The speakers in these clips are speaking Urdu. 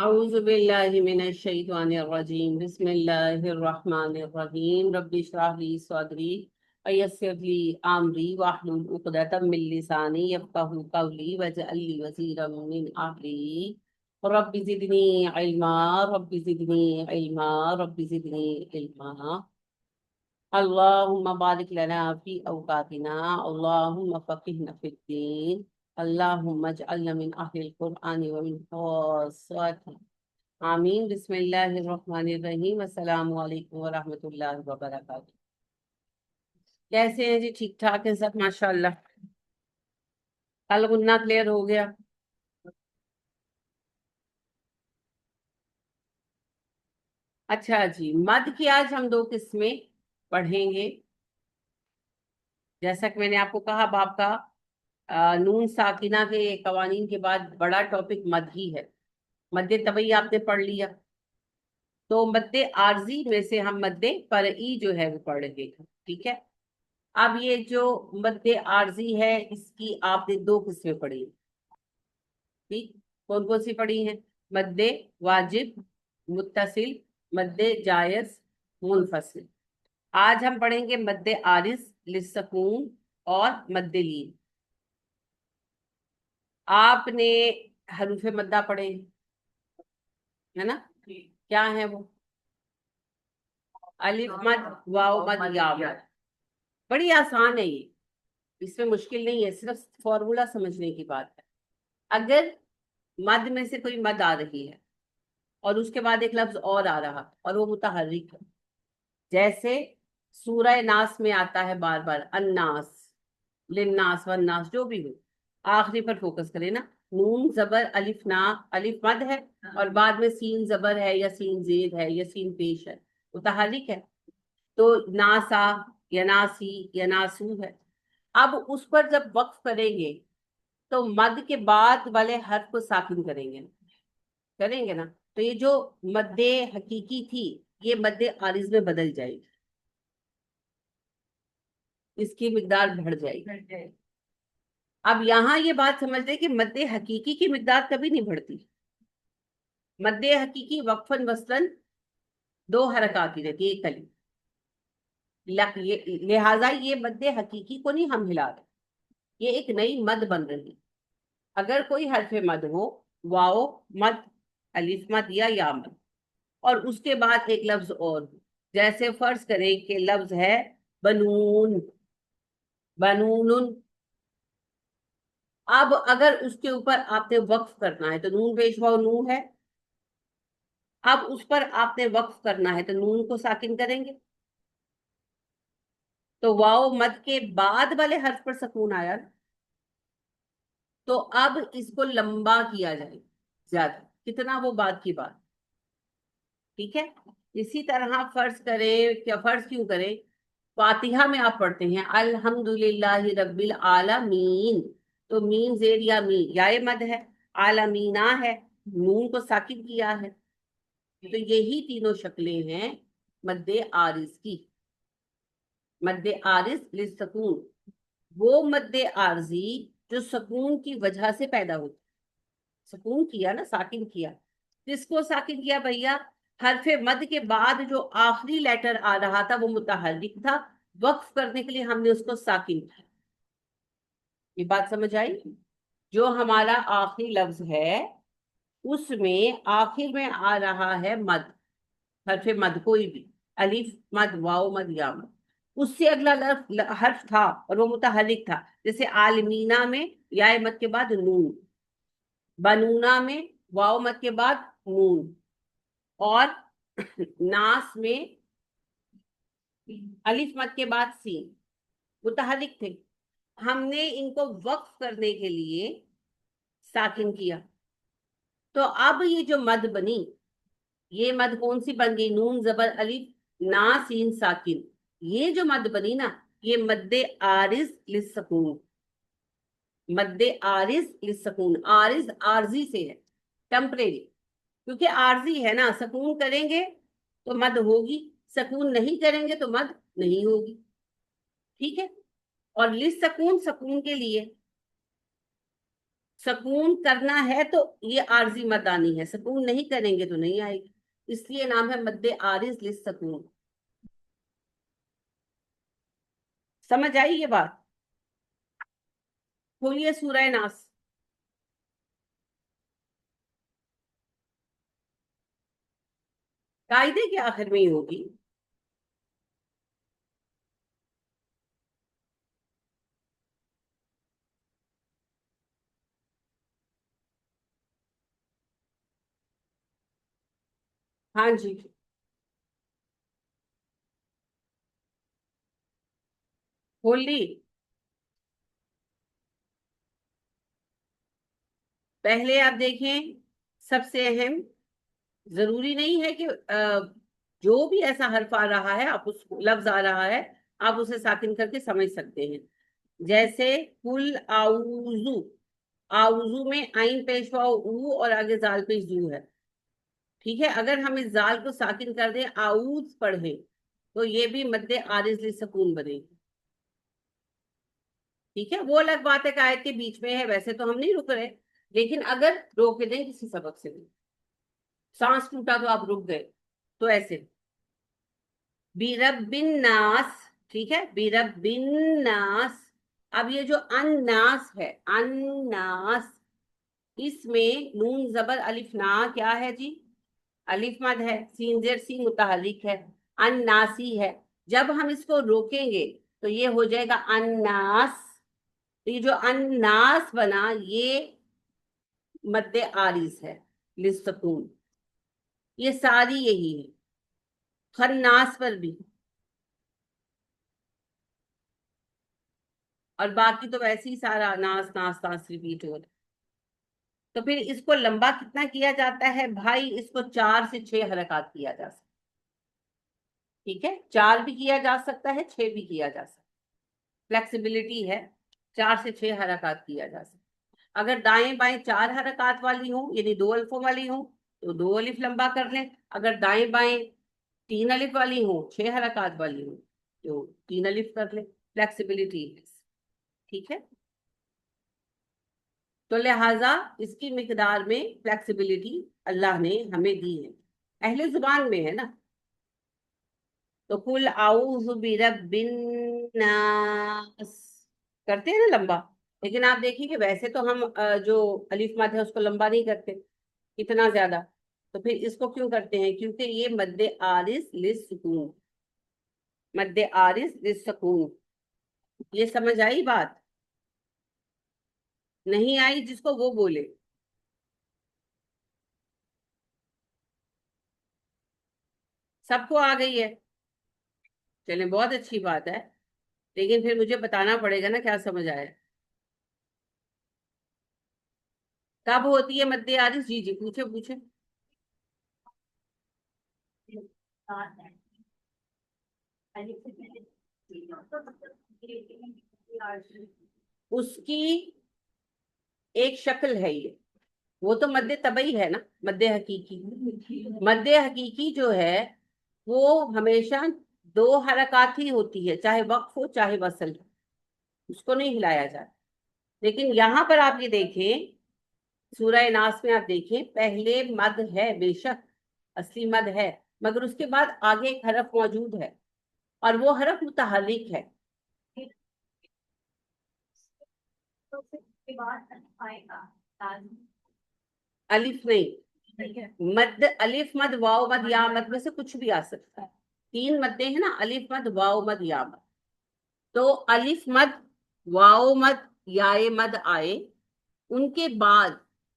أعوذ بالله من الشيطان الرجيم بسم الله الرحمن الرحيم رب اشرح لي صدري ويسر لي أمري واحلل عقدة من لساني يفقهوا قولي واجعل لي وزيرا من أهلي رب زدني علما رب زدني علما رب زدني علما اللهم بارك لنا في أوقاتنا اللهم فقهنا في الدين اللهم اجعلنا من أهل القرآن ومن خاصته آمین بسم اللہ الرحمن الرحیم السلام علیکم ورحمۃ اللہ وبرکاتہ۔ کیسے ہیں جی؟ ٹھیک ٹھاک ہیں سب ماشاءاللہ؟ کل غنہ کلیئر ہو گیا؟ اچھا جی، مد کی آج ہم دو قسمیں پڑھیں گے۔ جیسا کہ میں نے آپ کو کہا باب کا نون ساکنہ کے قوانین کے بعد بڑا ٹاپک مد ہی ہے۔ مد طبعی آپ نے پڑھ لیا، تو مد عارضی میں سے ہم مد فرعی جو ہے وہ پڑھ لیں گے، ٹھیک ہے؟ اب یہ جو مد عارضی ہے اس کی آپ نے دو قسمیں پڑھی، ٹھیک؟ کون کون سی پڑھی ہیں؟ مد واجب، متصل، مد جائز، منفصل۔ آج ہم پڑھیں گے مد عارض للسکون اور مد لین۔ آپ نے حروف مدہ پڑھے ہیں، ہے نا؟ کیا ہے وہ؟ الف مد، واو مد، یا مد۔ بڑی آسان ہے یہ، اس میں مشکل نہیں ہے، صرف فارمولا سمجھنے کی بات ہے۔ اگر مد میں سے کوئی مد آ رہی ہے اور اس کے بعد ایک لفظ اور آ رہا اور وہ متحرک ہے، جیسے سورہ ناس میں آتا ہے بار بار الناس، للناس والناس، جو بھی ہو، آخری پر فوکس کرے نا۔ نون زبر الف نا، الف مد ہے اور بعد میں سین زبر ہے یا سین زید ہے یا سین پیش ہے، متحرک ہے، تو ناسا یا ناسی یا ناسو ہے۔ اب اس پر جب وقف کریں گے تو مد کے بعد والے حرف کو ساکن کریں گے نا، تو یہ جو مد حقیقی تھی یہ مد عارض میں بدل جائے گی، اس کی مقدار بڑھ جائے گی۔ اب یہاں یہ بات سمجھ لیں کہ مد حقیقی کی مقدار کبھی نہیں بڑھتی۔ مد حقیقی وقفاً وصلاً دو حرکات ہی رہتی ہے، ایک کلی، لہٰذا یہ مد حقیقی کو نہیں ہم ہلا رہے، یہ ایک نئی مد بن رہی۔ اگر کوئی حرف مد ہو، واو مد، الف مد یا مد، اور اس کے بعد ایک لفظ اور ہو، جیسے فرض کریں کہ لفظ ہے بنون، بنون، اب اگر اس کے اوپر آپ نے وقف کرنا ہے تو نون پیش واو نو ہے، اب اس پر آپ نے وقف کرنا ہے تو نون کو ساکن کریں گے، تو واو مد کے بعد والے حرف پر سکون آیا، تو اب اس کو لمبا کیا جائے زیادہ، کتنا وہ بعد کی بات، ٹھیک ہے؟ اسی طرح فرض کریں، کیا فرض کیوں کریں، فاتحہ میں آپ پڑھتے ہیں الحمدللہ رب العالمین، تو مین زیر یا می، یا مد ہے، عالمینہ ہے، نون کو ساکن کیا ہے، تو یہی تینوں شکلیں ہیں مد عارض کی۔ مد عارض للسکون، وہ مد عارضی جو سکون کی وجہ سے پیدا ہوتی، سکون کیا نا، ساکن کیا، کس کو ساکن کیا بھیا؟ حرف مد کے بعد جو آخری لیٹر آ رہا تھا وہ متحرک تھا، وقف کرنے کے لیے ہم نے اس کو ساکن کیا۔ یہ بات سمجھ آئی؟ جو ہمارا آخری لفظ ہے اس میں آخر میں آ رہا ہے مد، حرف مد کوئی بھی، الف مد، واو مد، یا مد، اس سے اگلا حرف تھا اور وہ متحرک تھا، جیسے عالمینہ میں یا مد کے بعد نون، بنونا میں واو مد کے بعد نون، اور ناس میں الف مد کے بعد سین، متحرک تھے، ہم نے ان کو وقف کرنے کے لیے ساکن کیا، تو اب یہ جو مد بنی، یہ مد کون سی بن گئی؟ نون زبر الف نا سین ساکن، یہ جو مد بنی نا یہ مد عارض للسکون، مد عارض للسکون، عارض عارضی سے ہے، ٹمپریری، کیونکہ عارضی ہے نا، سکون کریں گے تو مد ہوگی، سکون نہیں کریں گے تو مد نہیں ہوگی، ٹھیک ہے؟ اور للسکون، سکون کے لیے، سکون کرنا ہے تو یہ عارضی مد آنی ہے، سکون نہیں کریں گے تو نہیں آئے گی، اس لیے نام ہے مد عارض للسکون۔ سمجھ آئی یہ بات؟ کھولیے سورہ ناس۔ قاعدے کے آخر میں ہی ہوگی۔ ہاں جی، کھول لی۔ پہلے آپ دیکھیں، سب سے اہم، ضروری نہیں ہے کہ جو بھی ایسا حرف آ رہا ہے آپ اس لفظ آ رہا ہے آپ اسے ساکن کر کے سمجھ سکتے ہیں۔ جیسے کل آؤزو، آؤزو میں آئین پیشوا او اور آگے زال پیش زو ہے، ٹھیک ہے؟ اگر ہم اس زال کو ساکن کر دیں، آؤز پڑھیں، تو یہ بھی مد عارض للسکون بنے گی، ٹھیک ہے؟ وہ الگ بات ہے کہ آیت کے بیچ میں ہے، ویسے تو ہم نہیں رک رہے، لیکن اگر روک دیں کسی سبب سے بھی، سانس ٹوٹا تو آپ رک گئے، تو ایسے بیرب الناس، ٹھیک ہے؟ بیرب الناس۔ اب یہ جو اناس ہے، اناس، اس میں نون زبر الف نا کیا ہے جی؟ الف مد ہے، سین زیر سی متحرک ہے، اناسی ہے۔ جب ہم اس کو روکیں گے تو یہ ہو جائے گا اناس، تو یہ جو اناس بنا یہ مد عارض ہے للسکون، یہ ساری یہی ہے، خناس پر بھی، اور باقی تو ویسے ہی سارا ناس ناس ناس ریپیٹ ہو رہا ہے۔ تو پھر اس کو لمبا کتنا کیا جاتا ہے بھائی؟ اس کو 4 سے 6 حرکات کیا جا سکتا، ٹھیک ہے؟ 4 بھی کیا جا سکتا ہے، 6 بھی کیا جا سکتا، فلیکسیبلٹی ہے، 4 سے 6 حرکات کیا جا سکتا۔ اگر دائیں بائیں 4 حرکات والی ہوں، یعنی 2 الفوں والی ہوں، تو 2 الف لمبا کر لیں، اگر دائیں بائیں 3 الف والی ہوں، 6 حرکات والی ہوں، تو 3 الف کر لیں، فلیکسیبلٹی ہے، ٹھیک ہے؟ تو لہٰذا اس کی مقدار میں فلیکسیبلٹی اللہ نے ہمیں دی ہے، اہل زبان میں ہے نا۔ تو قل اعوذ برب الناس کرتے ہیں نا لمبا، لیکن آپ دیکھیں کہ ویسے تو ہم جو الف مد ہے اس کو لمبا نہیں کرتے اتنا زیادہ، تو پھر اس کو کیوں کرتے ہیں؟ کیونکہ یہ مد عارض للسکون، مد عارض للسکون۔ یہ سمجھ آئی بات؟ نہیں آئی جس کو وہ بولے۔ سب کو آ گئی ہے؟ چلیں بہت اچھی بات ہے، لیکن پھر مجھے بتانا پڑے گا نا کیا سمجھ آیا۔ کب ہوتی ہے مد عارض؟ جی جی پوچھے پوچھے۔ اس کی ایک شکل ہے یہ، وہ تو مد طبعی ہے نا، مد حقیقی، مد حقیقی جو ہے وہ ہمیشہ 2 حرکات ہی ہوتی ہے، چاہے وقف ہو چاہے وصل ہو، اس کو نہیں ہلایا جاتا۔ لیکن یہاں پر آپ یہ دیکھیں، سورہ ناس میں آپ دیکھیں، پہلے مد ہے بے شک، اصلی مد ہے، مگر اس کے بعد آگے ایک حرف موجود ہے، اور وہ حرف متحرک ہے۔ الف نہیں، مد الف مد واؤ مد یا مد میں سے کچھ بھی آ سکتا ہے، 3 مدیں ہیں نا، الف مد واؤ مد یا مد، تو الف مد واؤ مد یا مد آئے، ان کے بعد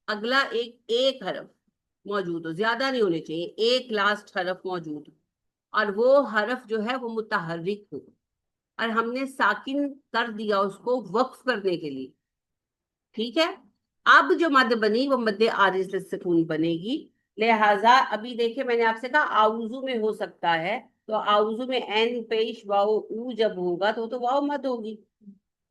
اگلا ایک حرف موجود ہو، زیادہ نہیں ہونے چاہیے، ایک لاسٹ حرف موجود ہو، اور وہ حرف جو ہے وہ متحرک ہو، اور ہم نے ساکن کر دیا اس کو وقف کرنے کے لیے، ٹھیک ہے؟ اب جو مد بنی وہ مد عارض للسکون بنے گی۔ لہٰذا ابھی دیکھیں میں نے آپ سے کہا آؤزو میں ہو سکتا ہے، تو آؤزو میں این پیش واؤ او جب ہوگا تو واؤ مد ہوگی،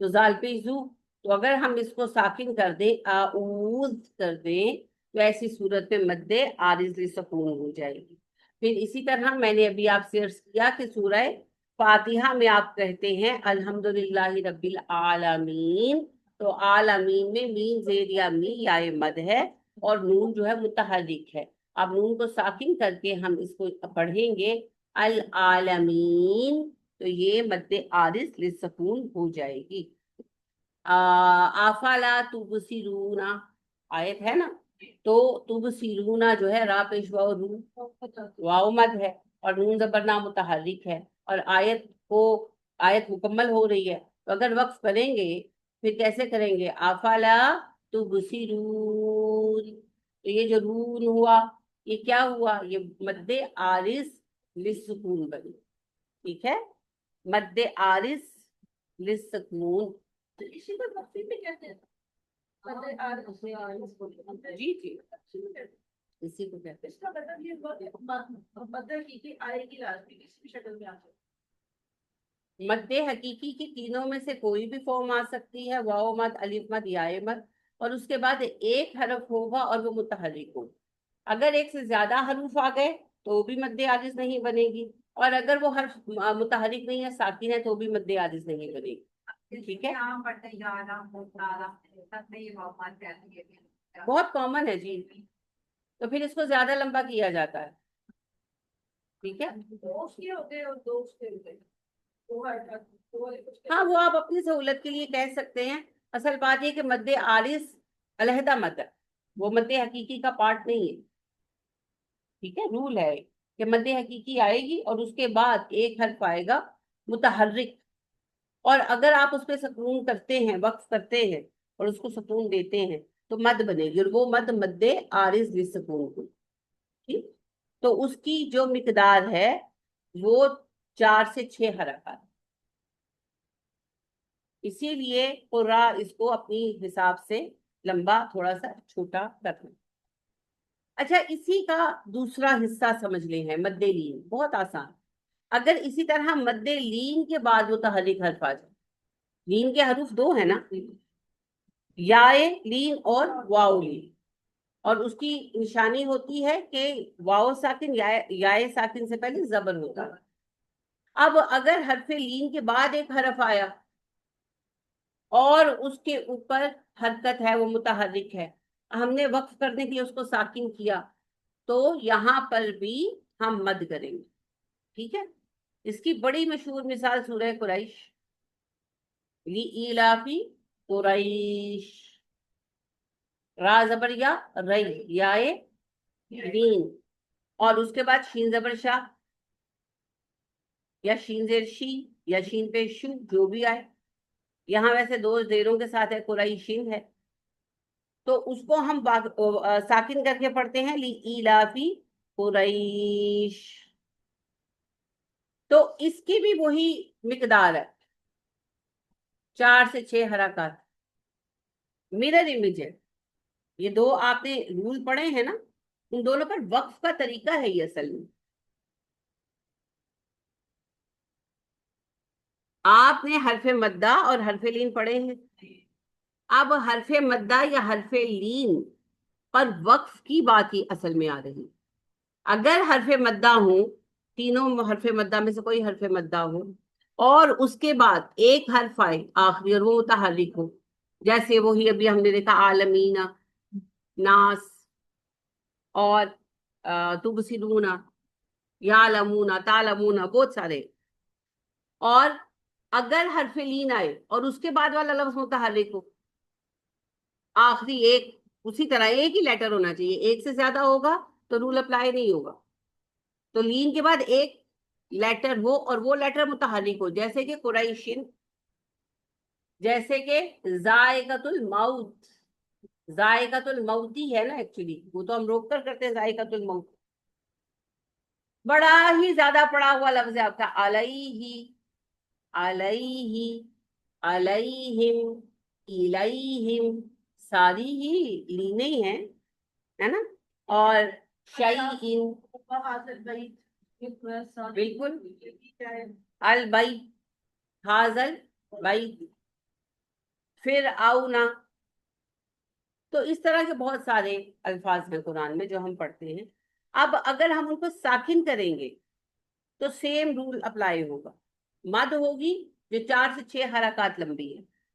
تو زال پیش زو، تو اگر ہم اس کو ساکن کر دیں، آؤز کر دیں، تو ایسی صورت میں مد عارض للسکون ہو جائے گی۔ پھر اسی طرح میں نے ابھی آپ سے عرض کیا کہ سورہ فاتحہ میں آپ کہتے ہیں الحمدللہ رب العالمین، تو عالمین میں مین زیر یا می یا مد ہے اور نون جو ہے متحرک ہے. اب نون کو ساکن کر کے ہم اس کو پڑھیں گے العالمین، تو یہ مد عارض للسکون ہو جائے گی. افلا تبصرون آیت ہے نا، تو تبصرون جو ہے را پیش واو رو واو مد ہے اور نون زبر نام متحرک ہے، اور آیت مکمل ہو رہی ہے. تو اگر وقف کریں گے پھر کیسے کریں گے؟ افلا تبصرون، تو یہ جو رون ہوا یہ کیا ہوا؟ یہ مد عارض للسکون بنی. ٹھیک ہے، مد عارض للسکون. اسی کو تفصیل میں کہتے ہیں جی جی اسی کو کہتے ہیں. اس کا مطلب یہ مد حقیقی آئے گی لازمی کسی بھی شکل میں آ سکتی. مد حقیقی کی تینوں میں سے کوئی بھی فارم آ سکتی ہے، واو مد، الف مد، یا مد، اور اس کے بعد ایک حرف ہوگا اور وہ متحرک ہوگا. اگر ایک سے زیادہ حروف آ گئے تو بھی مد عارض نہیں بنے گی، اور اگر وہ حرف متحرک نہیں ہے، ساکن ہے، تو بھی مد عارض نہیں بنے گی. ٹھیک ہے، بہت کامن ہے جی. تو پھر اس کو زیادہ لمبا کیا جاتا ہے. ٹھیک ہے، ہاں وہ آپ اپنی سہولت کے لیے کہہ سکتے ہیں. اصل بات یہ کہ مد عارض علیحدہ مد ہے، وہ مد حقیقی کا پارٹ نہیں ہے. ٹھیک ہے، رول ہے کہ مد حقیقی آئے گی اور اس کے بعد ایک حرف آئے گا متحرک، اور اگر آپ اس پہ سکون کرتے ہیں، وقف کرتے ہیں اور اس کو سکون دیتے ہیں تو مد بنے گی، اور وہ مد عارض للسکون کو. ٹھیک، تو اس کی جو مقدار ہے وہ 4 سے 6 حرکات. اسی لیے قرا اس کو اپنی حساب سے لمبا تھوڑا سا چھوٹا کرنا. اچھا، اسی کا دوسرا حصہ سمجھ لیں ہے مد لین، بہت آسان. اگر اسی طرح مد لین کے بعد متحرک حرف آ جائے، لین کے حروف 2 ہیں نا، یا لین اور واو لین، اور اس کی نشانی ہوتی ہے کہ واو ساکن یا ساکن سے پہلے زبر ہوتا ہے. اب اگر حرف لین کے بعد ایک حرف آیا اور اس کے اوپر حرکت ہے، وہ متحرک ہے، ہم نے وقف کرنے کے لیے اس کو ساکن کیا، تو یہاں پر بھی ہم مد کریں گے. ٹھیک ہے، اس کی بڑی مشہور مثال سورہ قریش، لِإِيلَافِ قریش، را زبر یا رئی یا لین، اور اس کے بعد شین زبر شاہ یا شین زیر شی یا شین پہ شو، جو بھی آئے. یہاں ویسے 2 زیروں کے ساتھ ہے، قریشین ہے، تو اس کو ہم ساکن کر کے پڑھتے ہیں لِإِيلَافِ قریش. تو اس کی بھی وہی مقدار ہے، 4 سے 6 حرکات. میرر امیج ہے، یہ 2 آپ نے رول پڑھے ہیں نا، ان دونوں پر وقف کا طریقہ ہے یہ اصل میں. آپ نے حرف مدہ اور حرف لین پڑھے ہیں. اب حرف مدہ یا حرف لین پر وقف کی بات ہی اصل میں آ رہی. اگر حرف مدہ ہوں، تینوں حرف مدہ میں سے کوئی حرف مدہ ہو اور اس کے بعد ایک حرف آئے آخری اور وہ متحرک ہو، جیسے وہی ابھی ہم نے دیکھا عالمین، ناس، اور تبصرون، یعلمون، تعلمون، بہت سارے. اور اگر حرف لین آئے اور اس کے بعد والا لفظ متحرک ہو، آخری ایک، اسی طرح ایک ہی لیٹر ہونا چاہیے، ایک سے زیادہ ہوگا تو رول اپلائی نہیں ہوگا. تو لین کے بعد ایک لیٹر ہو اور وہ لیٹر متحرک ہو، جیسے کہ قریشن، جیسے کہ ذائقۃ الموت. ذائقۃ الموت ہی ہے نا ایکچولی، وہ تو ہم روک کر کرتے ہیں ذائقۃ الموت. بڑا ہی زیادہ پڑا ہوا لفظ ہے آپ کا، علیہ، علیہ، علیہم، الیہم، ساری ہی لینے ہی ہیں، ہے نا. اور شیئن، بالکل، البیت، حاضل بیت، پھر آؤنا. تو اس طرح کے بہت سارے الفاظ ہیں قرآن میں جو ہم پڑھتے ہیں. اب اگر ہم ان کو ساکن کریں گے تو سیم رول اپلائی ہوگا. مد ہوگی جو 4 سے 6 حرکات لمبی ہے،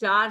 4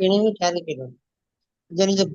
ini cari gitu. Jadi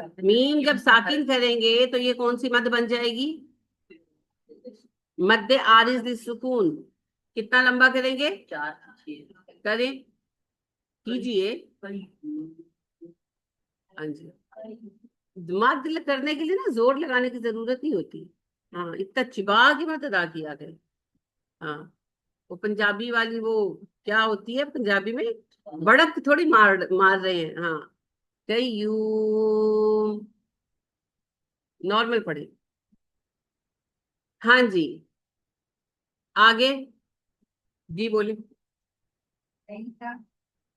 میم جب ساکن کریں گے تو یہ کون سی مد بن جائے گی؟ مد عارض للسکون. کتنا لمبا کریں گے؟ کریں کیجئے. ہاں جی، دماغ دل کرنے کے لیے نا زور لگانے کی ضرورت نہیں ہوتی. ہاں، اتنا چبا کے مت ادا کیا کرے. ہاں، وہ پنجابی والی وہ کیا ہوتی ہے پنجابی میں، بڑک تھوڑی مار رہے ہیں. ہاں، قیوم نارمل پڑھے. ہاں جی، آگے جی بولے.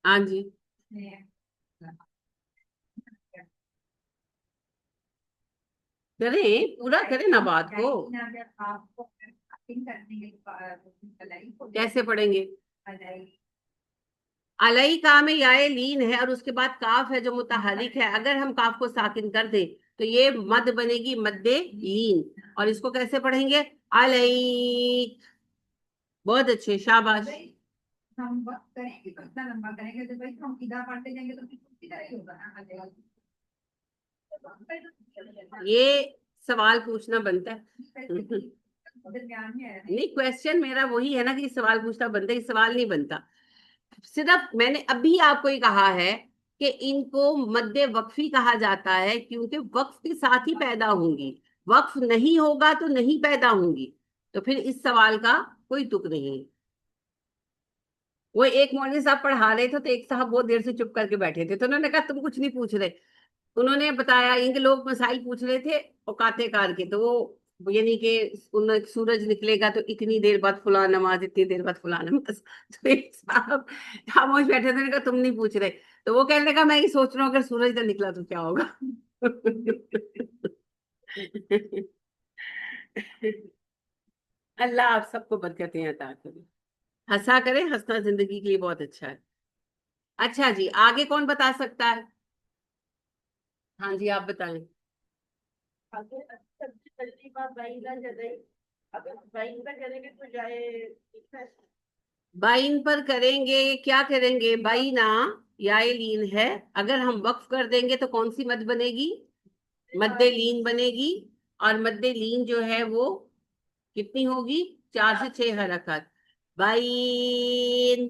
ہاں جی، کریں پورا کریں نا بات کو. کیسے پڑھیں گے؟ علیہ کام میں یا لین ہے اور اس کے بعد کاف ہے جو متحرک ہے. اگر ہم کاف کو ساکن کر دیں تو یہ مد بنے گی مد لین. اور اس کو کیسے پڑھیں گے؟ علیہ. بہت اچھے، شاباش. ہم وقت کریں گے تو اتنا لمبا کریں گے تو بھائی ہم ادھر پڑھتے جائیں گے تو ادھر ہی ہوگا نا. یہ سوال پوچھنا بنتا ہے. نہیں، کوشچن میرا وہی ہے نا کہ سوال پوچھنا بنتا ہے، یہ سوال نہیں بنتا. صرف میں نے ابھی آپ کو یہ کہا ہے کہ ان کو مد وقفی کہا جاتا ہے کیونکہ وقف کے ساتھ ہی پیدا ہوں گی. وقف نہیں ہوگا تو نہیں پیدا ہوں گی. تو پھر اس سوال کا کوئی تک نہیں. وہ ایک مولوی صاحب پڑھا رہے تھے تو ایک صاحب بہت دیر سے چپ کر کے بیٹھے تھے تو انہوں نے کہا تم کچھ نہیں پوچھ رہے. انہوں نے بتایا ان کے لوگ مسائل پوچھ رہے تھے اوقات کار کے، تو وہ یعنی کہ سورج نکلے گا تو اتنی دیر بعد فلاں نماز، اتنی دیر بعد فلاں نماز. تو ایک صاحب خاموش بیٹھے تھے، کہا تم نہیں پوچھ رہے. تو وہ کہنے لگا میں یہ سوچ رہا ہوں اگر سورج نہ نکلا تو کیا ہوگا. اللہ آپ سب کو برکتیں عطا کرے. ہنسا کرے، ہنسنا زندگی کے لیے بہت اچھا ہے. اچھا جی، آگے کون بتا سکتا ہے؟ ہاں جی، آپ بتائیں. بائن پر کریں گے، کیا کریں گے؟ بائنا یا لین ہے. اگر ہم وقف کر دیں گے تو کون سی مد بنے گی؟ مد لین بنے گی. اور مد لین جو ہے وہ کتنی ہوگی؟ 4 سے 6 حرکات. بائن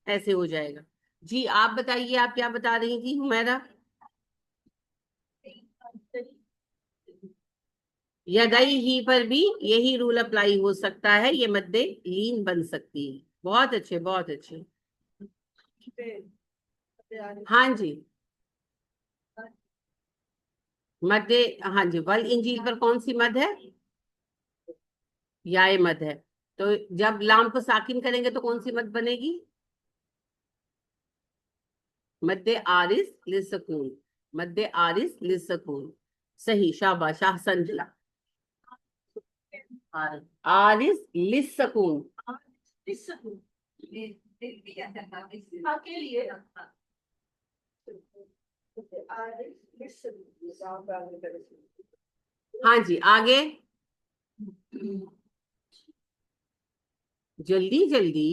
ایسے ہو جائے گا. جی آپ بتائیے، آپ کیا بتا رہی تھی حمیرہ؟ یدئی ہی پر بھی یہی رول اپلائی ہو سکتا ہے، یہ مد لین بن سکتی ہے. بہت اچھے، بہت اچھے. ہاں جی، مد. ہاں جی، ول انجیل پر کون سی مد ہے؟ یا مد ہے. تو جب لام کو ساکن کریں گے تو کون سی مد بنے گی؟ مد عارض للسکون. مد عارض للسکون. صحیح، شاباش، احسن. عارض للسکون. ہاں جی، آگے جلدی جلدی.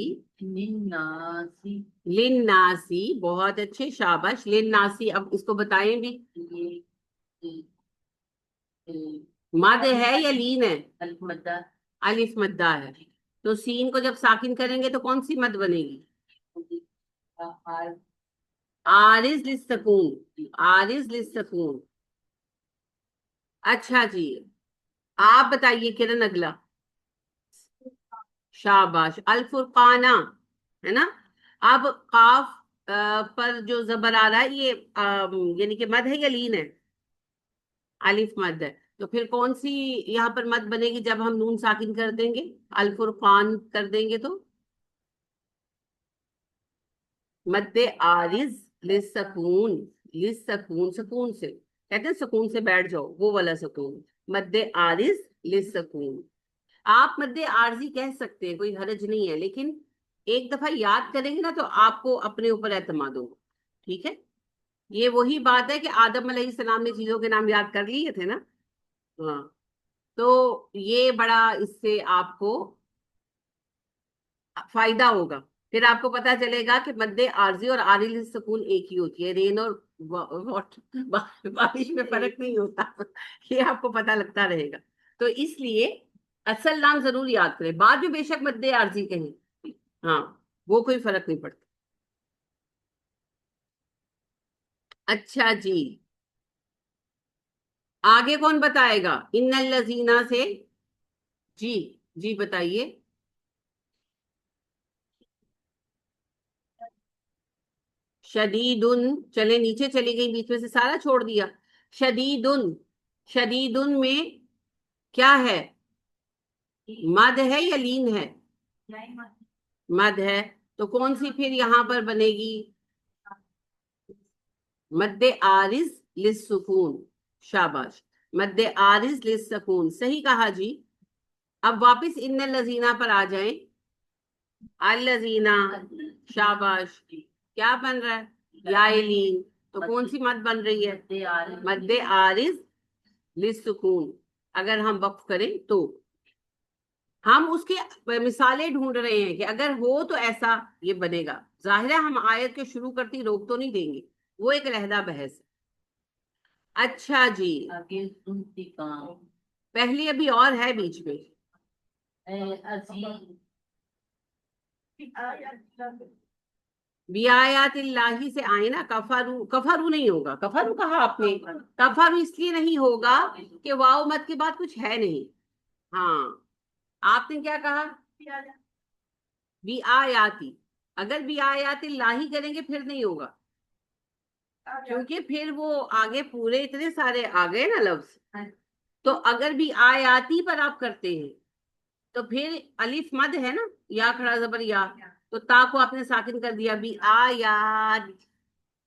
لناسی. بہت اچھے، شاباش. لناسی. اب اس کو بتائیں بھی. مد ہے یا لین ہے؟ الف مدہ ہے. تو سین کو جب ساکن کریں گے تو کون سی مد بنے گی؟ عارض للسکون. عارض للسکون. اچھا جی، آپ بتائیے کرن اگلا. شاباش. الفرقانہ ہے نا. اب قاف پر جو زبر آ رہا ہے یہ یعنی کہ مد ہے یا لین ہے؟ الف مد ہے. تو پھر کون سی یہاں پر مد بنے گی جب ہم نون ساکن کر دیں گے، الفرقان کر دیں گے تو؟ مد عارض للسکون. للسکون، سکون سے کہتے ہیں سکون سے بیٹھ جاؤ، وہ والا سکون. مد عارض للسکون. آپ مد عارضی کہہ سکتے ہیں، کوئی حرج نہیں ہے، لیکن ایک دفعہ یاد کریں گے نا تو آپ کو اپنے اوپر اعتماد ہوگا. ٹھیک ہے، یہ وہی بات ہے کہ آدم علیہ السلام نے چیزوں کے نام یاد کر لیے تھے نا. ہاں، تو یہ بڑا اس سے آپ کو فائدہ ہوگا. پھر آپ کو پتا چلے گا کہ مد عارضی اور عارض سکون ایک ہی ہوتی ہے. رین اور بارش میں فرق نہیں ہوتا، یہ آپ کو پتا لگتا رہے گا. تو اس لیے اصل نام ضرور یاد کریں، بعد میں بے شک مد عارضی کہیں، ہاں وہ کوئی فرق نہیں پڑتا. اچھا جی، آگے کون بتائے گا ان الذین سے؟ جی جی بتائیے. شدیدن، چلے نیچے چلی گئی، بیچ میں سے سارا چھوڑ دیا. شدیدن، شدیدن میں کیا ہے؟ مد ہے یا لین ہے؟ مد ہے. تو کون سی پھر یہاں پر بنے گی؟ مد عارض للسکون. شاباش، مد عارض للسکون، صحیح کہا جی. اب واپس ان الذین پر آ جائیں. الذین، شاباش. کیا بن رہا ہے؟ یا لین. تو کون سی مد بن رہی ہے؟ مد عارض للسکون. اگر ہم وقف کریں تو ہم اس کی مثالیں ڈھونڈ رہے ہیں کہ اگر ہو تو ایسا یہ بنے گا. ظاہر ہے ہم آیت کے شروع کرتی روک تو نہیں دیں گے، وہ ایک علیحدہ بحث ہے. اچھا جی، پہلی ابھی اور ہے بیچ میں. بیایات اللہ سے آئے نا. کفرو، کفرو نہیں ہوگا. کفرو کہا آپ نے، کفرو اس لیے نہیں ہوگا کہ واو مت کے بعد کچھ ہے نہیں. ہاں آپ نے کیا کہا؟ بی آیاتی. اگر بی آیات اللہ کریں گے پھر نہیں ہوگا، کیونکہ پھر وہ آگے پورے اتنے سارے آ گئے نا لفظ. تو اگر بھی آیاتی پر آپ کرتے ہیں تو پھر الف مد ہے نا، یا کھڑا زبر یا، تو تا کو آپ نے ساکن کر دیا. بھی آیات،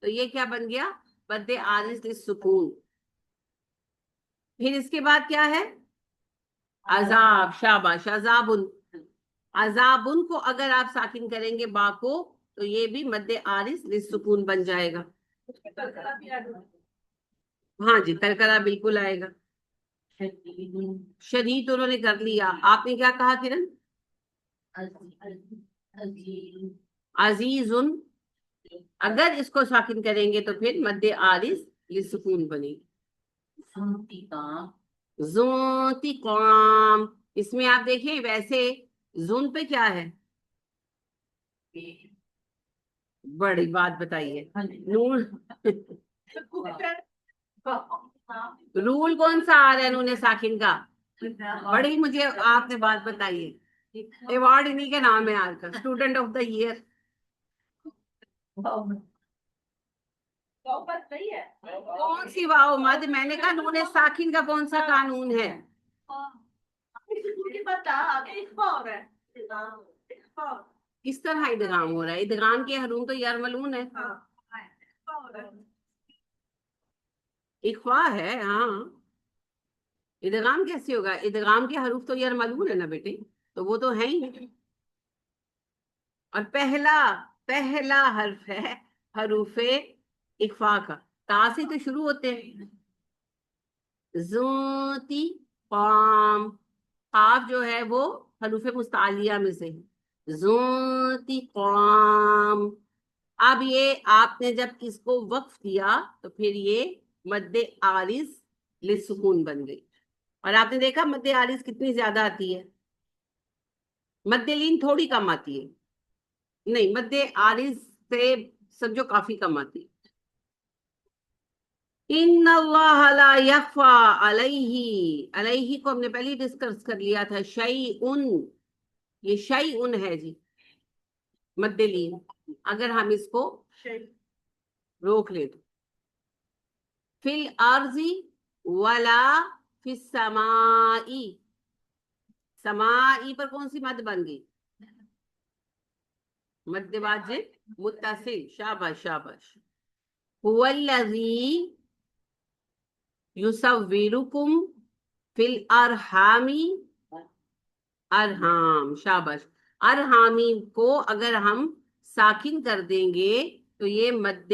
تو یہ کیا بن گیا؟ مد عارض للسکون. پھر اس کے بعد کیا ہے؟ عذاب. شاباش، عذابن. عذابن کو اگر آپ ساکن کریں گے با کو تو یہ بھی مد عارض للسکون بن جائے گا. ہاں جی، کلکلا بالکل آئے گا. شدید انہوں نے کر لیا. آپ نے کیا کہا کرن؟ عزیز. اگر اس کو ساکن کریں گے تو پھر مد عارض للسکون بنے گی. ذونتقام. اس میں آپ دیکھیں ویسے زون پہ کیا ہے؟ بڑی بات بتائیے. نون رول کون سا آ رہا ہے نون ساکن کا؟ بڑی مجھے آپ نے بات بتائیے. ایوارڈ انہیں کے نام ہے آج کل، اسٹوڈنٹ آف دا ایئر. کون سی واؤ مد؟ میں نے کہا نون ساکن کا کون سا قانون ہے؟ کس طرح ادغام ہو رہا ہے؟ ادغام کے حروف تو یرملون ہے. اخوا ہے. ہاں ادغام کیسے ہوگا؟ ادغام کے حروف تو یرملون ہے نا بیٹے، تو وہ تو ہے ہی. اور پہلا حرف ہے حروف اخفا کا، تا سے تو شروع ہوتے ہیں. ذوتی قام، قاف جو ہے وہ حروف مستعلیہ میں سے ہے. ذوتی قام. اب یہ آپ نے جب اس کو وقف دیا تو پھر یہ مد عارض للسکون بن گئی. اور آپ نے دیکھا مد عارض کتنی زیادہ آتی ہے، مد لین تھوڑی کم آتی ہے. نہیں، مد عارض سے سمجھو کافی کم آتی ہے. ان اللہ لا یخفا علیہ. علیہ کو ہم نے پہلے ڈسکس کر لیا تھا. شیئن، یہ شیئن ہے جی مد لین. اگر ہم اس کو روک لیں تو فی الارض ولا فی السماء. سمائی پر کون سی مد بن گئی؟ مد واجب متصل. شاباش شاباش. هو الذی یصورکم فی الارحام. ارحام. شاباش. ارحامی کو اگر ہم ساکن کر دیں گے تو یہ مد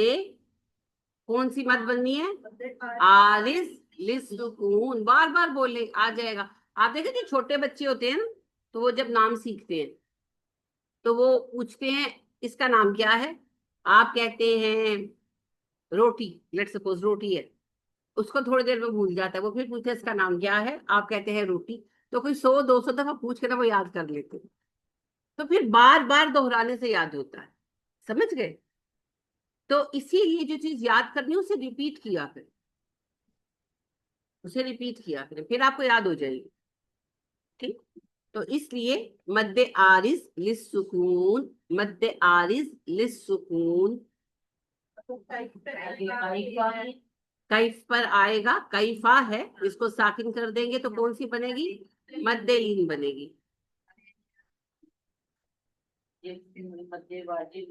کون سی مد بننی ہے؟ عارض للسکون. بار بار بولے آ جائے گا. آپ دیکھیں جو چھوٹے بچے ہوتے ہیں نا، تو وہ جب نام سیکھتے ہیں تو وہ پوچھتے ہیں اس کا نام کیا ہے؟ آپ کہتے ہیں روٹی، لیٹ سپوز روٹی ہے، اس کو تھوڑی دیر میں بھول جاتا ہے، وہ پھر پوچھتے اس کا نام کیا ہے، آپ کہتے ہیں روٹی، تو کوئی 100-200 دفعہ پوچھ کے نا وہ یاد کر لیتے، تو پھر بار بار دہرانے سے یاد ہوتا ہے، سمجھ گئے؟ تو اسی لیے جو چیز یاد کرنی ہے اسے ریپیٹ کیا کریں، اسے ریپیٹ کیا کریں، پھر آپ کو یاد ہو جائے گی، ٹھیک؟ تو اس لیے مد عارض للسکون، مد عارض للسکون کیف پر آئے گا، کیفا ہے، اس کو ساکن کر دیں گے تو کون سی بنے گی؟ مد لین بنے گی. مد واجب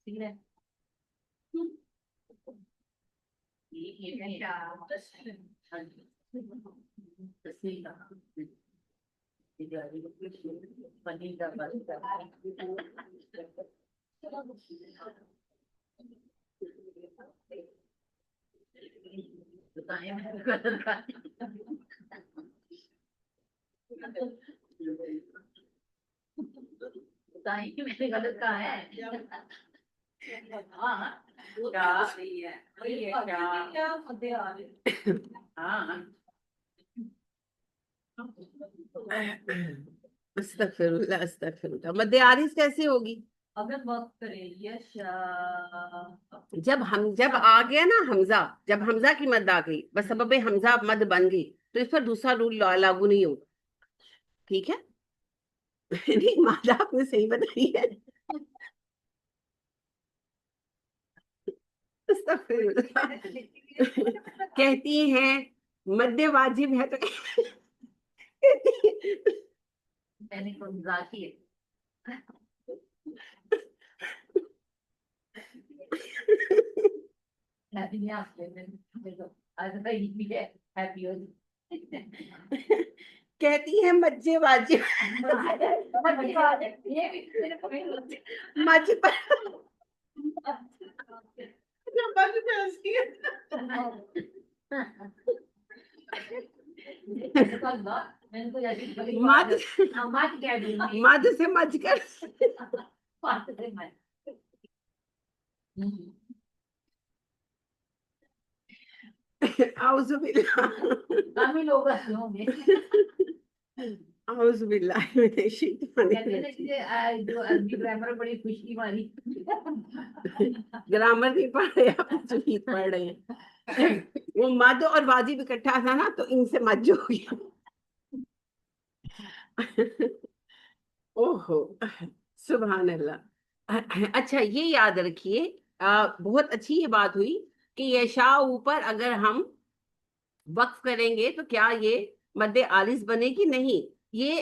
ٹھیک ہے. میرے غلط کہا ہے. استغفر اللہ استغفر اللہ. مد عارض کیسے ہوگی؟ جب آ گیا نا حمزہ، جب حمزہ کی مد آ گئی، بس سبب حمزہ مد بن گئی، تو اس پر دوسرا رول لاگو نہیں ہوگا، ٹھیک ہے؟ نہیں مادہ آپ نے صحیح بتائی ہے. استغفر اللہ. کہتی ہیں مد واجب ہے تو کہتی ہے مجھے واجب مجھ پر مد سے مجھ کر اعوذ باللہ اعوذ باللہ من الشیطان الرجیم. گرامر نہیں پڑھ رہے آپ، تجوید پڑھ رہے ہیں. وہ مد اور واجب اکٹھا تھا نا تو ان سے مج ہو گیا. اوہو سبحان اللہ. اچھا یہ یاد رکھیے، بہت اچھی یہ بات ہوئی کہ یشاء اوپر اگر ہم وقف کریں گے تو کیا یہ مد عارض بنے گی؟ نہیں، یہ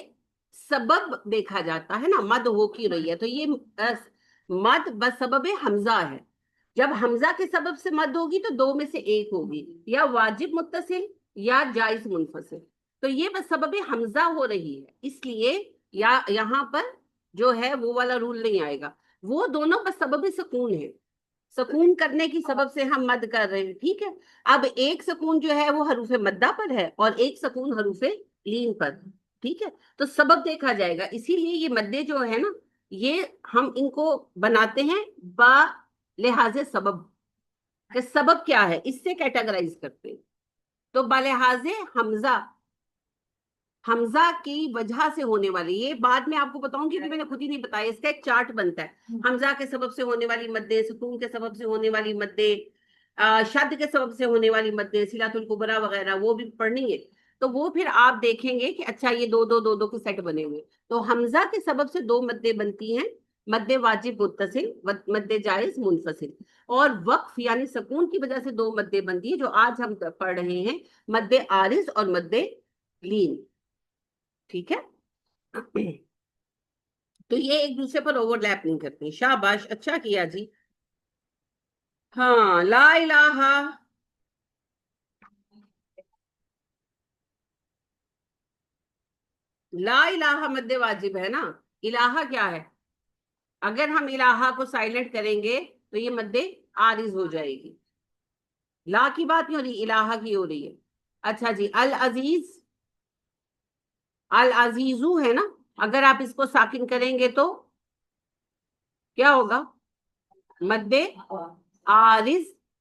سبب دیکھا جاتا ہے نا، مد ہو کی رہی ہے تو یہ مد بسبب حمزہ ہے. جب حمزہ کے سبب سے مد ہوگی تو دو میں سے ایک ہوگی، یا واجب متصل یا جائز منفصل، تو یہ بسبب حمزہ ہو رہی ہے، اس لیے یہاں پر جو ہے وہ والا رول نہیں آئے گا. وہ دونوں بسبب سکون ہے، سکون کرنے کی سبب سے ہم مد کر رہے ہیں، ٹھیک ہے؟ اب ایک سکون جو ہے وہ حروف مدہ پر ہے اور ایک سکون حروف لین پر، ٹھیک ہے؟ تو سبب دیکھا جائے گا. اسی لیے یہ مدے جو ہے نا، یہ ہم ان کو بناتے ہیں با لحاظ سبب، کہ سبب کیا ہے اس سے کیٹاگرائز کرتے ہیں. تو بلحاظ حمزہ کی وجہ سے ہونے والی، یہ بعد میں آپ کو بتاؤں گی، میں نے خود ہی نہیں بتایا، اس کا ایک چارٹ بنتا ہے. حمزہ کے سبب سے ہونے والی مدیں، سکون کے سبب سے ہونے والی مدیں، شد کے سبب سے ہونے والی مدیں، صلۃ الکبریٰ وغیرہ، وہ بھی پڑھنی ہے. تو وہ پھر آپ دیکھیں گے کہ اچھا یہ دو دو دو دو کے سیٹ بنے ہوئے. تو حمزہ کے سبب سے دو مدیں بنتی ہیں، مد واجب متصل، مد جائز منفصل. اور وقف یعنی سکون کی وجہ سے دو مدیں بنتی ہیں جو آج ہم پڑھ رہے ہیں، مد عارض اور مد لین، ٹھیک ہے؟ تو یہ ایک دوسرے پر اوور لیپ نہیں کرتے. شاباش، اچھا کیا جی. ہاں لا الہ، لا الہ مد واجب ہے نا. الہ کیا ہے؟ اگر ہم الہ کو سائلنٹ کریں گے تو یہ مد عارض ہو جائے گی. لا کی بات نہیں ہو رہی، الہ کی ہو رہی ہے. اچھا جی، العزیز، العزیزو ہے نا، اگر آپ اس کو ساکن کریں گے تو کیا ہوگا؟ مد عارض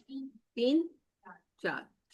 3 4,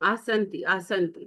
ahsanti ahsanti।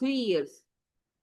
3 years।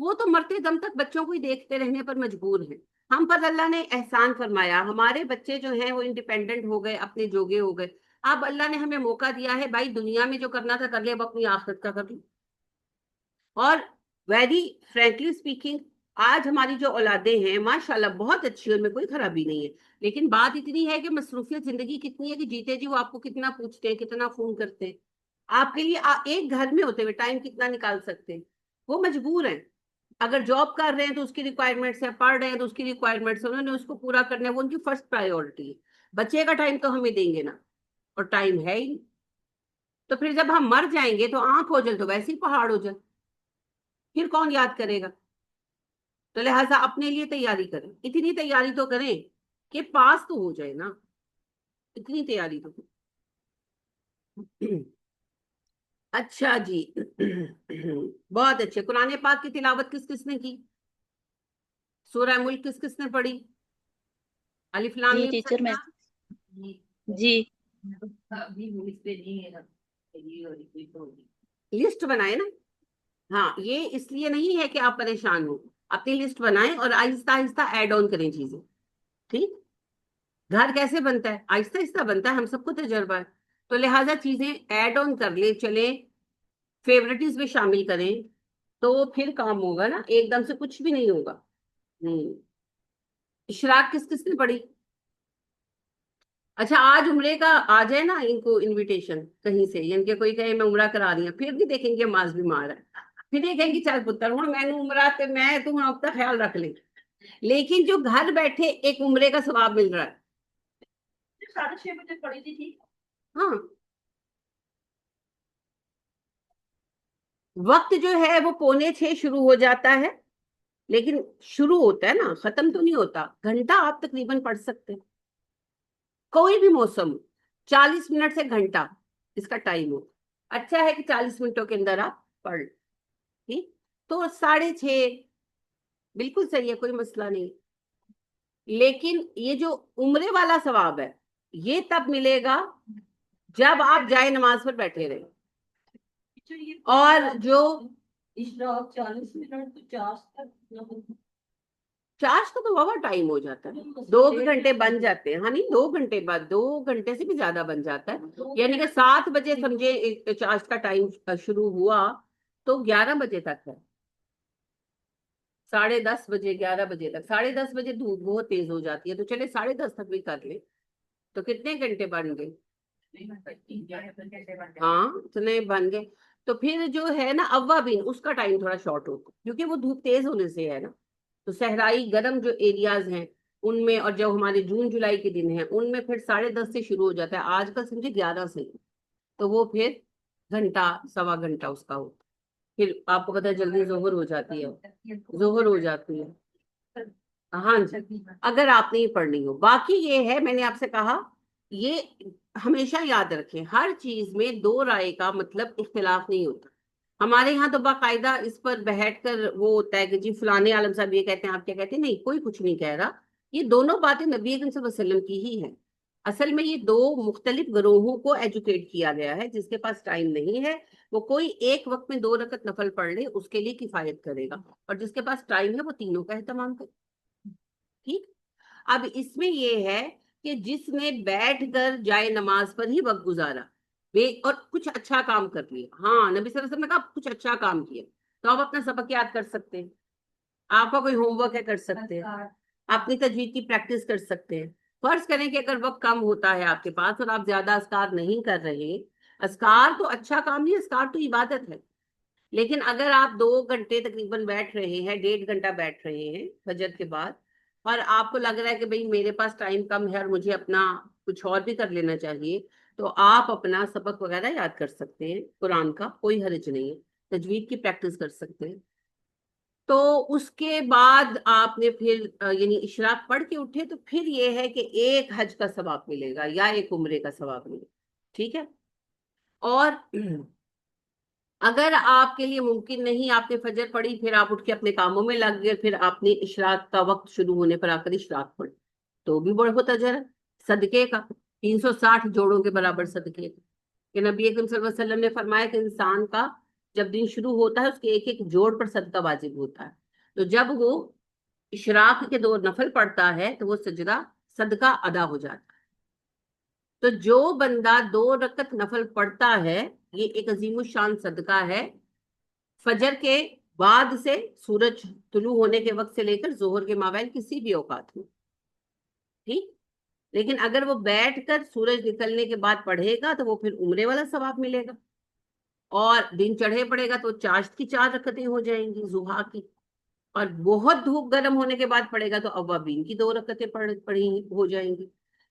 وہ تو مرتے دم تک بچوں کو ہی دیکھتے رہنے پر مجبور ہیں. ہم پر اللہ نے احسان فرمایا, ہمارے بچے جو ہیں وہ انڈیپینڈنٹ ہو گئے, اپنے جوگے ہو گئے. اب اللہ نے ہمیں موقع دیا ہے, بھائی دنیا میں جو کرنا تھا کر لیا, اب اپنی آخرت کا کر لیں. اور ویری فرینکلی اسپیکنگ, آج ہماری جو اولادیں ہیں ماشاءاللہ بہت اچھی, ان میں کوئی خرابی نہیں ہے, لیکن بات اتنی ہے کہ مصروفیت زندگی کتنی ہے کہ جیتے جی وہ آپ کو کتنا پوچھتے ہیں, کتنا فون کرتے ہیں. آپ کے لیے ایک گھر میں ہوتے ہوئے ٹائم کتنا نکال سکتے ہیں؟ وہ مجبور ہیں. اگر جاب کر رہے ہیں تو اس کی ریکوائرمنٹس ہے, پڑھ رہے ہیں تو اس کی ریکوائرمنٹس ہے, انہوں نے اس کو پورا کرنا ہے, وہ ان کی فرسٹ پرائیورٹی ہے. بچے کا ٹائم تو ہمیں دیں گے نا, اور ٹائم ہے ہی. تو پھر جب ہم مر جائیں گے تو آنکھ ہو جائے تو ویسے ہی پہاڑ ہو جائے, پھر کون یاد کرے گا؟ تو لہٰذا اپنے لیے تیاری کریں, اتنی تیاری تو کریں کہ پاس تو ہو جائے نا, اتنی تیاری تو. اچھا جی, بہت اچھے. قرآن پاک کی تلاوت کس کس نے کی؟ سورہ ملک کس کس نے پڑھی؟ الف لام جی میم ٹیچر میں. سجدہ؟ جی ابھی اس پہ نہیں ہے نا, یہ اور یہ تو ہوگی. لسٹ بنائے نا. ہاں, یہ اس لیے نہیں ہے کہ آپ پریشان ہو, اپنی لسٹ بنائیں اور آہستہ آہستہ ایڈ آن کریں چیزیں. ٹھیک, گھر کیسے بنتا ہے؟ آہستہ آہستہ بنتا ہے, ہم سب کو تجربہ ہے. تو لہٰذا چیزیں ایڈ آن کر لیں, چلیں فیورٹیز میں شامل کریں, تو پھر کام ہوگا نا, ایک دم سے کچھ بھی نہیں ہوگا. اشراق کس کس نے پڑھی؟ اچھا, آج عمرے کا آ جائے نا ان کو انویٹیشن کہیں سے, یعنی کہ کوئی کہے میں عمرہ کرا رہی ہوں, پھر بھی دیکھیں گے ماز بیمار ہے, پھر یہ کہیں گے چل پتر ہوں میں نے عمرہ تے میں تم اپنا خیال رکھ لیں. لیکن جو گھر بیٹھے ایک عمرے کا ثواب مل رہا ہے. 6:30 بجے پڑی تھی ٹھیک. ہاں, وقت جو ہے وہ 5:45 شروع ہو جاتا ہے, لیکن شروع ہوتا ہے نا, ختم تو نہیں ہوتا. گھنٹہ آپ تقریباً پڑھ سکتے ہیں, کوئی بھی موسم, 40 منٹ سے گھنٹہ اس کا ٹائم ہو. اچھا ہے کہ 40 منٹوں کے اندر آپ پڑھ. ٹھیک, تو 6:30 بالکل صحیح ہے, کوئی مسئلہ نہیں. لیکن یہ جو عمرے والا ثواب ہے یہ تب ملے گا جب آپ جائے نماز پر بیٹھے رہے. اور جو اشراق 40 منٹ تو چارج تک چارج کا تو بہت ٹائم ہو جاتا ہے, 2 گھنٹے بن جاتے ہیں. ہاں نہیں, 2 گھنٹے بعد, 2 گھنٹے سے بھی زیادہ بن جاتا ہے. یعنی کہ 7 بجے سمجھے چارج کا ٹائم شروع ہوا تو 11 بجے تک ہے, 10:30 بجے 11 بجے تک. 10:30 بجے دھوپ بہت تیز ہو جاتی ہے, تو چلے 10:30 تک بھی کر لیں, تو کتنے گھنٹے بن گئے؟ ہاں اتنے بن گئے. تو پھر جو ہے نا اوابین, اس کا ٹائم تھوڑا شارٹ ہوتا کیونکہ وہ دھوپ تیز ہونے سے ہے نا. تو صحرائی گرم جو ایریاز ہیں ان میں, اور جو ہمارے جون جولائی کے دن ہیں ان میں پھر 10:30 سے شروع ہو جاتا ہے, آج کل سمجھے 11 سے, تو وہ پھر گھنٹہ سوا گھنٹہ اس کا ہوتا. پھر آپ کو پتا ہے جلدی ظہر ہو جاتی ہے, ظہر ہو جاتی ہے. ہاں جی, اگر آپ نہیں پڑھنی ہو. باقی یہ ہے, میں نے آپ سے کہا یہ ہمیشہ یاد رکھیں, ہر چیز میں 2 رائے کا مطلب اختلاف نہیں ہوتا. ہمارے یہاں تو باقاعدہ اس پر بیٹھ کر وہ ہوتا ہے کہ جی فلانے عالم صاحب یہ کہتے ہیں, آپ کیا کہتے ہیں. نہیں, کوئی کچھ نہیں کہہ رہا, یہ دونوں باتیں نبی اکرم صلی اللہ علیہ وسلم کی ہی ہیں. اصل میں یہ 2 مختلف گروہوں کو ایجوکیٹ کیا گیا ہے. جس کے پاس ٹائم نہیں ہے وہ کوئی ایک وقت میں 2 رکعت نفل پڑھ لے, اس کے لیے کفایت کرے گا, اور جس کے پاس ٹائم ہے وہ تینوں کا اہتمام کرے. ٹھیک, اب اس میں یہ ہے کہ جس نے بیٹھ کر جائے نماز پر ہی وقت گزارا اور کچھ اچھا کام کر لیا, ہاں نبی صلی اللہ علیہ وسلم نے کہا کچھ اچھا کام کیا, تو آپ اپنا سبق یاد کر سکتے ہیں, آپ کا کوئی ہوم ورک ہے کر سکتے ہیں, اپنی تجوید کی پریکٹس کر سکتے ہیں. فرض کریں کہ اگر وقت کم ہوتا ہے آپ کے پاس اور آپ زیادہ اذکار نہیں کر رہے, اذکار تو اچھا کام نہیں, اذکار تو عبادت ہے. لیکن اگر آپ 2 گھنٹے تقریباً بیٹھ رہے ہیں, 1.5 گھنٹہ بیٹھ رہے ہیں فجر کے بعد, اور آپ کو لگ رہا ہے کہ بھئی میرے پاس ٹائم کم ہے اور مجھے اپنا کچھ اور بھی کر لینا چاہیے, تو آپ اپنا سبق وغیرہ یاد کر سکتے ہیں, قرآن کا کوئی حرج نہیں ہے, تجوید کی پریکٹس کر سکتے ہیں. تو اس کے بعد آپ نے پھر یعنی اشراق پڑھ کے اٹھے تو پھر یہ ہے کہ ایک حج کا ثواب ملے گا یا ایک عمرے کا ثواب ملے گا. ٹھیک ہے, اور اگر آپ کے لیے ممکن نہیں, آپ نے فجر پڑھی پھر آپ اٹھ کے اپنے کاموں میں لگ گئے, پھر آپ نے اشراق کا وقت شروع ہونے پر آ کر اشراق پڑھی, تو بھی بہت اجر ہے صدقے کا, 360 جوڑوں کے برابر صدقے کا. کہ نبی اکرم صلی اللہ علیہ وسلم نے فرمایا کہ انسان کا جب دن شروع ہوتا ہے اس کے ایک ایک جوڑ پر صدقہ واجب ہوتا ہے. تو جب وہ اشراق کے 2 نفل پڑھتا ہے تو وہ سجدہ صدقہ ادا ہو جاتا ہے. تو جو بندہ 2 رکعت نفل پڑھتا ہے یہ ایک عظیم الشان صدقہ ہے. فجر کے بعد سے سورج طلوع ہونے کے وقت سے لے کر ظہر کے مابین کسی بھی اوقات میں. ٹھیک. لیکن اگر وہ بیٹھ کر سورج نکلنے کے بعد پڑھے گا تو وہ پھر عمرے والا ثواب ملے گا. اور دن چڑھے پڑے گا تو چاشت کی 4 رکعتیں ہو جائیں گی ضحیٰ کی. اور بہت دھوپ گرم ہونے کے بعد پڑے گا تو اوابین کی 2 رکعتیں پڑھی ہو جائیں گی.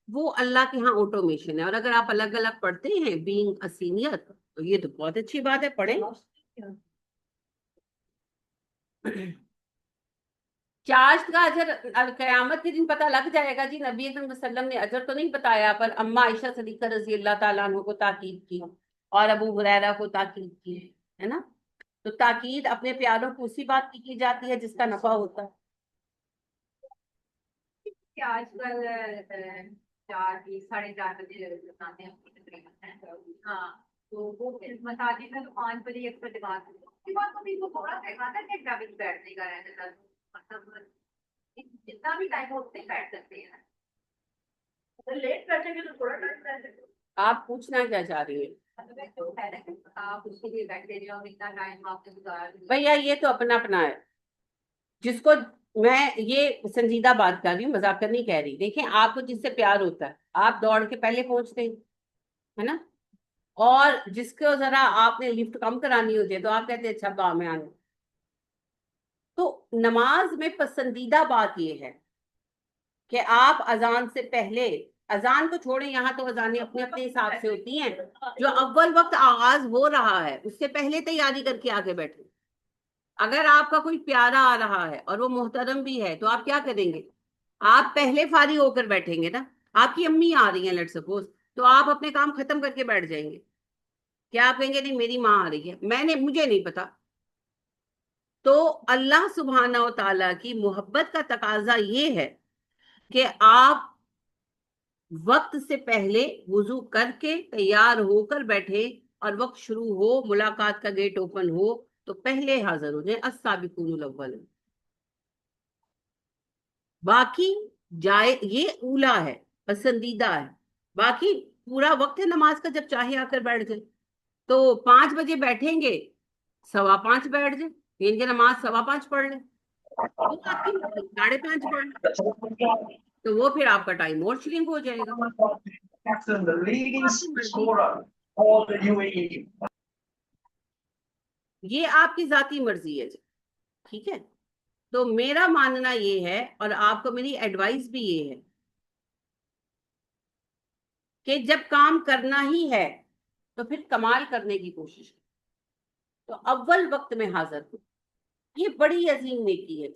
وہ اللہ کے ہاں آٹومیشن ہے. اور اگر آپ الگ الگ پڑھتے ہیں بینگ سینئر تو یہ تو بہت اچھی بات ہے, پڑھیں. چاشت کا اجر قیامت کے دن پتہ لگ جائے گا جی. نبی اکرم صلی اللہ علیہ وسلم نے اجر تو نہیں بتایا, پر اما عائشہ صدیقہ رضی اللہ تعالیٰ عنہ کو تاکید کی اور ابو ہریرہ کو تاکید کی ہے نا. تو تاکید اپنے پیاروں کو اسی بات کی جاتی ہے جس کا نفع ہوتا ہے. کہ آج کل 4 بجے بتاتے ہیں تقریباً. ہاں تو وہ مساجد میں تو 5 بجے ایک بجے بعد اس کے بعد تو بھی وہ تھوڑا سا ایک آدھا گھنٹہ بھی بیٹھنے کا رہتا تھا. مطلب جتنا بھی ٹائم ہو اتنے بیٹھ سکتے ہیں. اگر لیٹ بیٹھیں گے تو تھوڑا ٹائم بیٹھ سکتے. آپ پوچھنا کیا چاہ رہی ہیں آپ اس کے لیے بیٹھے رہے اور اتنا ٹائم آپ نے گزار دیا. بھیا؟ یہ تو اپنا اپنا ہے. جس کو میں یہ سنجیدہ بات کر رہی ہوں, مذاق نہیں کہہ رہی. دیکھیں آپ کو جس سے پیار ہوتا ہے آپ دوڑ کے پہلے پہنچتے ہیں ہے نا, اور جس کو ذرا آپ نے لفٹ کم کرانی ہوتی ہے تو آپ کہتے ہیں اچھا با میں آنا. تو نماز میں پسندیدہ بات یہ ہے کہ آپ اذان سے پہلے, اذان کو چھوڑیں, یہاں تو اذانیں اپنے اپنے حساب سے ہوتی ہیں, جو اول وقت آغاز ہو رہا ہے اس سے پہلے تیاری کر کے آگے بیٹھیں. اگر آپ کا کوئی پیارا آ رہا ہے اور وہ محترم بھی ہے تو آپ کیا کریں گے؟ آپ پہلے فارغ ہو کر بیٹھیں گے نا. آپ کی امی آ رہی ہیں لیٹ سپوز, تو آپ اپنے کام ختم کر کے بیٹھ جائیں گے. کیا آپ کہیں گے نہیں میری ماں آ رہی ہے, مجھے نہیں پتا. تو اللہ سبحانہ و تعالیٰ کی محبت کا تقاضا یہ ہے کہ آپ وقت سے پہلے وضو کر کے تیار ہو کر بیٹھے, اور وقت شروع ہو, ملاقات کا گیٹ اوپن ہو تو پہلے حاضر ہو جائیں. السابقون الاولون. باقی جائے یہ اولا ہے, پسندیدہ ہے. باقی پورا وقت ہے نماز کا, جب چاہے آ کر بیٹھ جائے. تو 5 بجے بیٹھیں گے 5:15 بیٹھ جائیں, ان کے نماز 5:15 پڑھ لیں, 5:30 پڑھ لیں, تو وہ پھر آپ کا ٹائم اور شرنک ہو جائے گا. the leading scorer for the UAE. یہ آپ کی ذاتی مرضی ہے جی, ٹھیک ہے. تو میرا ماننا یہ ہے, اور آپ کو میری ایڈوائس بھی یہ ہے کہ جب کام کرنا ہی ہے تو پھر کمال کرنے کی کوشش کریں. تو اول وقت میں حاضر ہو, یہ بڑی عظیم نیکی ہے.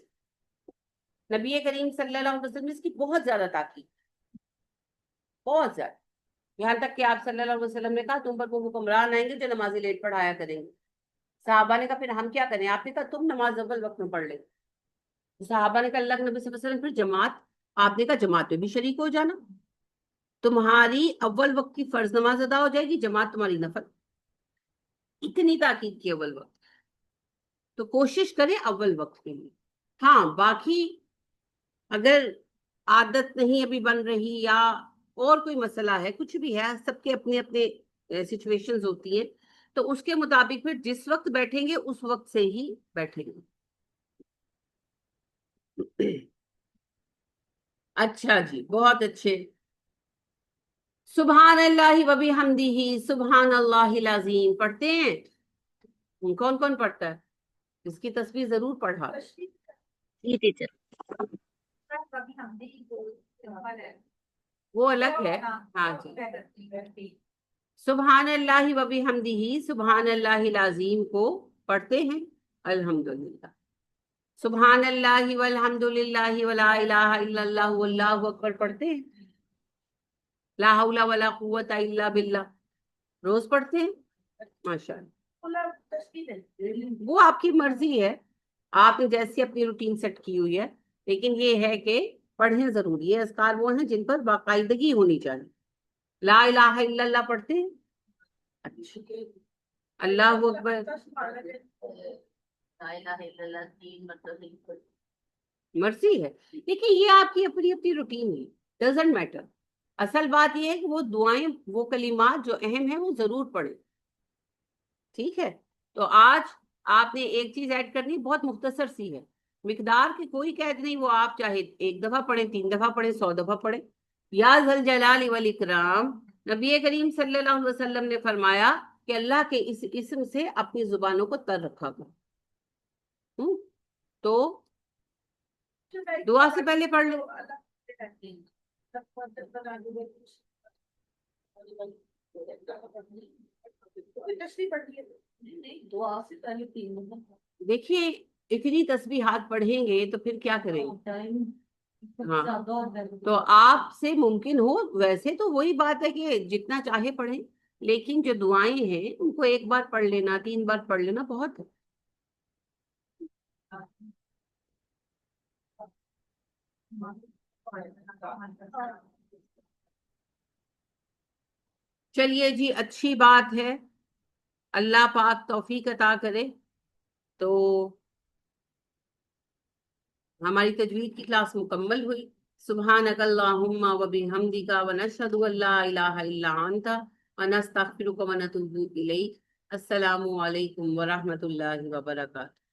نبی کریم صلی اللہ علیہ وسلم نے اس کی بہت زیادہ تاکید, بہت زیادہ. یہاں تک کہ آپ صلی اللہ علیہ وسلم نے کہا تم پر وہ حکمران آئیں گے جو نماز لیٹ پڑھایا کریں گے. صحابہ نے کہا پھر ہم کیا کریں؟ آپ نے کہا تم نماز اول وقت میں پڑھ لیں. صحابہ نے کہا اللہ کے نبی صلی اللہ علیہ وسلم پھر جماعت, آپ نے کہا جماعت میں بھی شریک ہو جانا, تمہاری اول وقت کی فرض نماز ادا ہو جائے گی, جماعت تمہاری نفل. اتنی تاکید کی اول وقت. تو کوشش کریں اول وقت کے لیے. ہاں باقی اگر عادت نہیں ابھی بن رہی یا اور کوئی مسئلہ ہے, کچھ بھی ہے, سب کے اپنے اپنے سچویشنز ہوتی ہیں, تو اس کے مطابق پھر جس وقت بیٹھیں گے اس وقت سے ہی بیٹھیں گے. اچھا جی, بہت اچھے. سبحان اللہ و بحمدہ سبحان اللہ العظیم پڑھتے ہیں؟ کون کون پڑھتا ہے؟ اس کی تسبیح ضرور پڑھا. جی ٹیچر. کبھی ہم بھی وہ الگ ہے. ہاں جی, سبحان اللہ و بحمدہ سبحان اللہ العظیم کو پڑھتے ہیں الحمدللہ. سبحان اللہ والحمدللہ ولا الہ الا اللہ واللہ اکبر پڑھتے ہیں. لا حول ولا قوت الا باللہ روز پڑھتے ہیں. ماشاء اللہ, وہ آپ کی مرضی ہے, آپ نے جیسی اپنی روٹین سیٹ کی ہوئی ہے, لیکن یہ ہے کہ پڑھیں ضروری ہے. اذکار وہ ہیں جن پر باقاعدگی ہونی چاہیے. لا الہ الا اللہ پڑھتے ہیں؟ اچھا, اللہ اکبر. لا الہ الا اللہ 3 مرتبہ. مرضی ہے. دیکھیے یہ آپ کی اپنی اپنی روٹین ہے, ڈزنٹ میٹر. اصل بات یہ ہے کہ وہ دعائیں, وہ کلمات جو اہم ہیں وہ ضرور پڑھیں. ٹھیک ہے. تو آج آپ نے ایک چیز ایڈ کرنی, بہت مختصر سی ہے, مقدار کی کوئی قید نہیں, وہ آپ چاہے 1 دفعہ پڑھیں, 3 دفعہ پڑھیں, 100 دفعہ پڑھیں. یا ذل جلال والاکرام, نبی کریم صلی اللہ علیہ وسلم نے فرمایا کہ اللہ کے اس اسم سے اپنی زبانوں کو تر رکھا کرو. تو دعا سے پہلے پڑھ لو. دعا سے پہلے 3 مرتبہ. دیکھیے اتنی تسبیحات پڑھیں گے تو پھر کیا کریں گے. ہاں تو آپ سے ممکن ہو, ویسے تو وہی بات ہے کہ جتنا چاہے پڑھیں, لیکن جو دعائیں ہیں ان کو 1 بار پڑھ لینا, 3 بار پڑھ لینا بہت ہے. چلیے جی, اچھی بات ہے, اللہ پاک توفیق عطا کرے. تو ہماری تجوید کی کلاس مکمل ہوئی. سبحانک اللہم و بحمدک ونشہد ان لا الہ الا انت ونستغفرک ونتوب الیک. السلام علیکم ورحمۃ اللہ وبرکاتہ.